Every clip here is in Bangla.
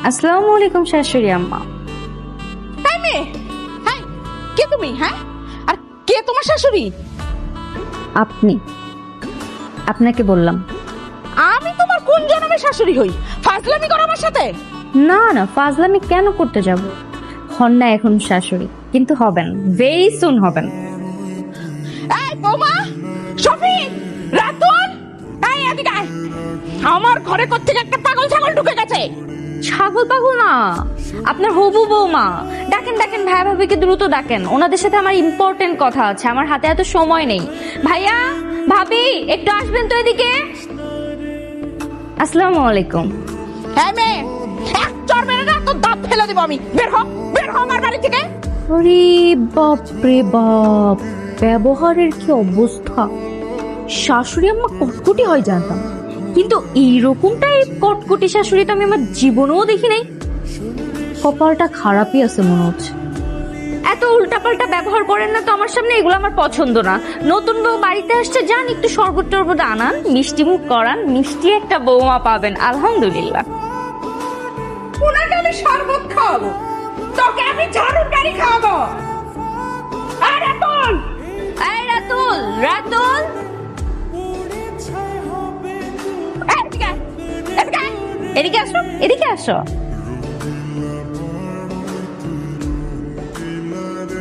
আসসালামু আলাইকুম শাশুড়ি আম্মা। হাই মেয়ে, হাই, কে তুমি? হ্যাঁ, আর কে তোমার শাশুড়ি? আপনি, আপনাকে বললাম। আমি তোমার কোন জন্মের শাশুড়ি হই? ফাজলামি করো আমার সাথে? না না, ফাজলামি কেন করতে যাব? হন না এখন শাশুড়ি, কিন্তু হবেন, ভেরি সুন হবেন। এই বৌমা, শফিক, রাতুল, এই এদিকে আয়। আমার ঘরে কোত্থেকে একটা পাগল ছাগল ঢুকে গেছে। ছাগল পাগল না, আপনার হবু বৌমা। ডাকেন ডাকেন, ভাইয়া ভাবিকে দ্রুত ডাকেন, ওনাদের সাথে আমার ইম্পর্টেন্ট কথা আছে, আমার হাতে এত সময় নেই। ভাইয়া ভাবি একটু আসবেন তো এদিকে। আসসালামু আলাইকুম। হ্যাঁ মেয়ে, এক চড় মেরে না তো দাঁত ফেলে দিব আমি। বের হ, বের হ আমার বাড়ি থেকে। আরে বাপ রে বাপ, ব্যবহারের কি অবস্থা! শাশুড়ি আম্মা কটকটি হয় জানতাম, কিন্তু এইরকমটাই কটকটি শাশুড়ি তো আমি আমার জীবনেও দেখি নাই। কপালটা খারাপই আছে মনে হচ্ছে। এত উল্টাপাল্টা ব্যবহার করেন না তো আমার সামনে, এগুলো আমার পছন্দ না। নতুন বউ বাড়িতে আসছে, যান একটু শরবত টরবত আনান, মিষ্টি মুখ করান, মিষ্টি একটা বৌমা পাবেন আলহামদুলিল্লাহ। ওনাকে আমি শরবত খাওয়াবো, তোকে আমি ঝাড়ুর গাড়ি খাওয়াবো। আর রাতুল, এই রাতুল, রাতুল, এদিকে আয়, এদিকে আয়। এদিকে আসো, এদিকে আসো।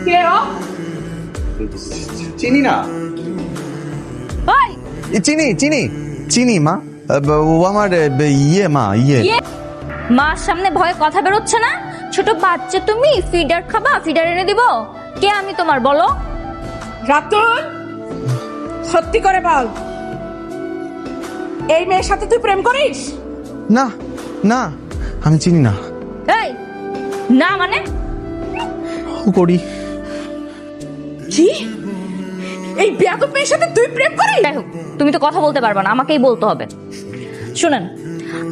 কে ও? চিনি না। ওই চিনি চিনি চিনি মা। ও আমার ইয়ে। মার সামনে ভয়ে কথা বেরোচ্ছে না? ছোট বাচ্চা তুমি, ফিডার খাবা? ফিডার এনে দিব? কে আমি তোমার, বলো? রাতুল, সত্যি করে বল, এই মেয়ের সাথে তুই প্রেম করিস? না না, আমি চিনি না। এই না মানে? ও করি। কি? এই বেয়াদব মেয়ের সাথে তুই প্রেম করিস? যাই হোক, তুমি তো কথা বলতে পারবা না, আমাকেই বলতে হবে। শুনেন,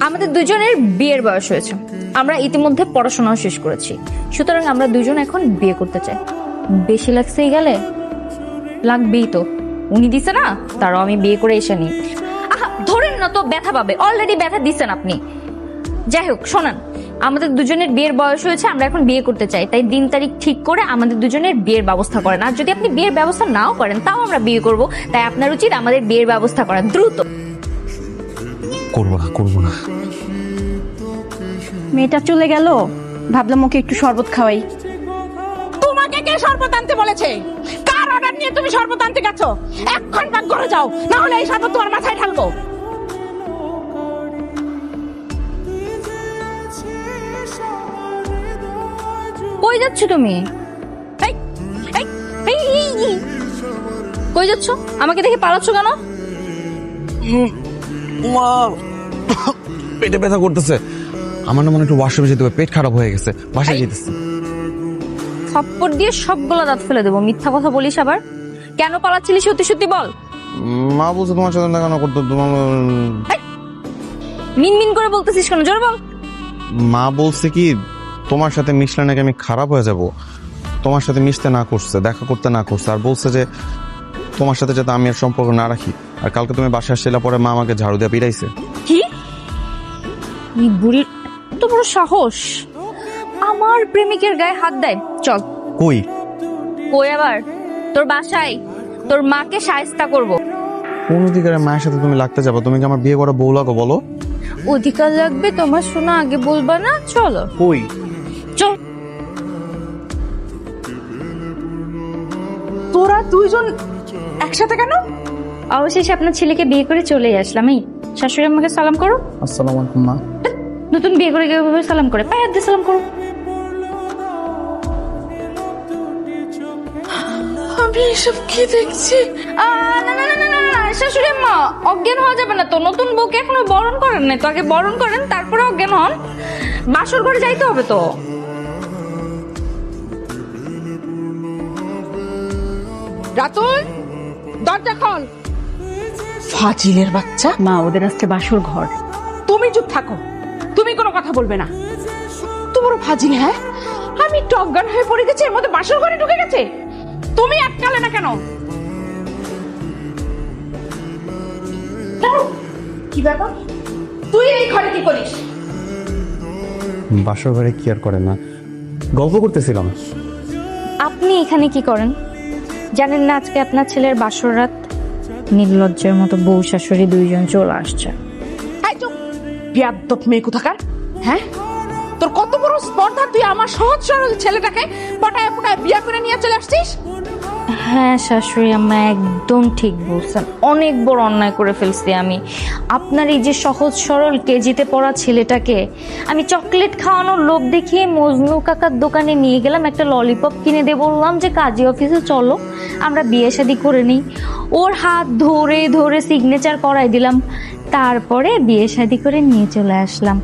আমাদের দুজনের বিয়ের বয়স হয়েছে, আমরা ইতিমধ্যে পড়াশোনাও শেষ করেছি, সুতরাং আমরা দুজন এখন বিয়ে করতে চাই। বেশি লাগছেই গেলে লাগবেই তো, উনি দিছে না, তারও আমি বিয়ে করে এসে নিই। আহা ধরেন না তো, ব্যথা পাবে, অলরেডি ব্যথা দিচ্ছেন আপনি। যাই হোক শোনেন, আমাদের দুজনের বিয়ের বয়স হয়েছে, আমরা এখন বিয়ে করতে চাই, তাই দিন তারিখ ঠিক করে আমাদের দুজনের বিয়ের ব্যবস্থা করেন। আর যদি আপনি বিয়ের ব্যবস্থা নাও করেন তাও আমরা বিয়ে করব, তাই আপনার উচিত আমাদের বিয়ের ব্যবস্থা করা দ্রুত। করবো না, করবো না। মেয়েটা চলে গেল, ভাবলাম ওকে একটু শরবত খাওয়াই। তোমাকে কে শরবত আনতে বলেছে? কার অর্ডার নিয়ে তুমি শরবত আনতে গেছো? এক্ষণ পাক ঘরে যাও, না হলে এই শরবত তোমার মাথায় ঢালবো। কই যাচ্ছ তুমি? এই, এই, এই, এই, কই যাচ্ছ? আমাকে দেখে পালাচ্ছ কেন? মা, পেটে ব্যথা করতেছে। আমার না মনে একটু ওয়াশরুমে যেতে হবে, পেট খারাপ হয়ে গেছে, বাসায় যেতেছি। থাপ্পড় দিয়ে সবগুলো দাঁত ফেলে দেবো, মিথ্যা কথা বলিস আবার। কেন পালাচ্ছিলি সত্যি সত্যি বল। মা বলছে তোমার সাথে দেখানো করতো, তোমার মিনমিন করে বলতেছিস কেন, জোর বল। মা বলছে কি তোমার সাথে মিশলে নাকি আমি খারাপ হয়ে যাব, তোমার সাথে মিশতে না করছে, দেখা করতে না করছে, আর বলছে যে তোমার সাথে যাতে আমি আর সম্পর্ক না রাখি। আর কালকে তুমি বাসায় আসছিলা পরে মা আমাকে ঝাড়ু দিয়ে পিটাইছে। কি? এই বুড়ির এত বড় সাহস আমার প্রেমিকের গায়ে হাত দেয়! চল। কই? কই আবার? তোর বাসায়, তোর মাকে শায়েস্তা করব। কোন অধিকারে মায়ের সাথে তুমি লাগতে যাবো? তুমি কি আমার বিয়ে করা বউ লাগো বলো? অধিকার লাগবে তোমার, শোনা আগে বলবা না? চলো। কই? চল। তোরা দুইজন একসাথে কেন? অবশেষে আপনার ছেলেকে বিয়ে করে চলেই আসলাম। এই শাশুড়ি আমাকে সালাম করো। আসসালামু আলাইকুম মা। নতুন বিয়ে করে কিভাবে সালাম করে? পায়ে হাত দিয়ে সালাম করো। আমি এসব কি দেখছি? না না না না না না, শাশুড়ি আম্মা অজ্ঞান হওয়া যাবে না তো, নতুন বউকে এখনো বরণ করেন না তো, আগে বরণ করেন তারপরে অজ্ঞান হন। বাসর ঘরে যাইতে হবে তো। রাতুল, দরজা খোল। ফাজিলের বাচ্চা। মা, ওদের আজকে বাসর ঘর। তুমি চুপ থাকো, তুমি কোনো কথা বলবে না। তো বড় ফাজিল, হ্যাঁ? আমি একটু অজ্ঞান হয়ে পড়ে গেছি, এর মধ্যে বাসর ঘরে ঢুকে গেছে। তুমি আটকালে না কেন? কি ব্যাপার? তুই এই ঘরে কি করিস? বাসর ঘরে কি আর করে না, গল্প করতেছিলাম। আপনি এখানে কি করেন জানেন না? আজকে আপনার ছেলের বাসর রাত। নির্লজ্জের মতো বউ শাশুড়ি দুইজন চলে আসছে। এই চুপ, বিয়াদ্দপ মেয়ে কোথাকার। হ্যাঁ, তোর কত বড় স্পর্ধা, তুই আমার সহজ সরল ছেলেটাকে পটায় পটায় বিয়া করে নিয়ে চলে আসছিস। হ্যাঁ শাশুড়ি আম্মা একদম ঠিক বলছেন, অনেক বড় অন্যায় করে ফেলছি আমি। আপনার এই যে সহজ সরল কেজিতে পড়া ছেলেটাকে আমি চকলেট খাওয়ানোর লোভ দেখিয়ে মজনু কাকার দোকানে নিয়ে গেলাম, একটা ললিপপ কিনে দিয়ে বললাম যে কাজী অফিসে চলো আমরা বিয়ে শাদী করে নিই। ওর হাত ধরে ধরে সিগনেচার করাই দিলাম, তারপরে বিয়ে শাদী করে নিয়ে চলে আসলাম।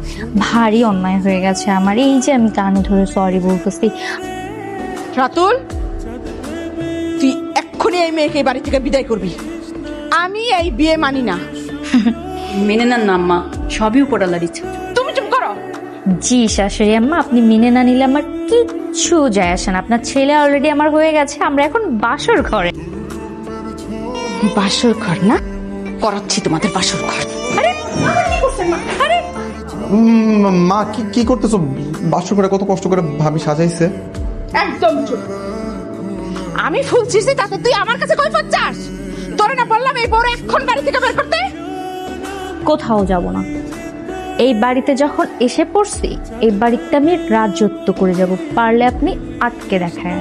ভারী অন্যায় হয়ে গেছে আমার, এই যে আমি কানে ধরে সরি বলতেছি। রাতুল, তুই এক্ষুনি এই মেয়েকে এই বাড়ি থেকে বিদায় করবি। আমি এই বিয়ে মানি না। মেনে নেন না আম্মা, সবই উপরালার ইচ্ছা। তুমি চুপ করো। জি শাশুড়ি আম্মা, আপনি মেনে না নিলে আমার কিচ্ছু যায় আসে না। আপনার ছেলে অলরেডি আমার হয়ে গেছে, আমরা এখন বাসর ঘরে। বাসর ঘর না, করাচ্ছি তোমাদের বাসর ঘর। মা কি কি করতেছো? বাসর ঘরে কত কষ্ট করে ভাবি সাজাইছে। একদম চুপ। আমি ফুল ছিঁড়ছি তাতে তুই আমার কাছে কৈফিয়ত চাস? তোরে না বললাম এই বড় এখন বাড়ি থেকে বের করতে? কোথাও যাব না। এই বাড়িতে যখন এসে পড়ছি এই বাড়িতে আমি রাজত্ব করে যাব, পারলে আপনি আটকে দেখায়।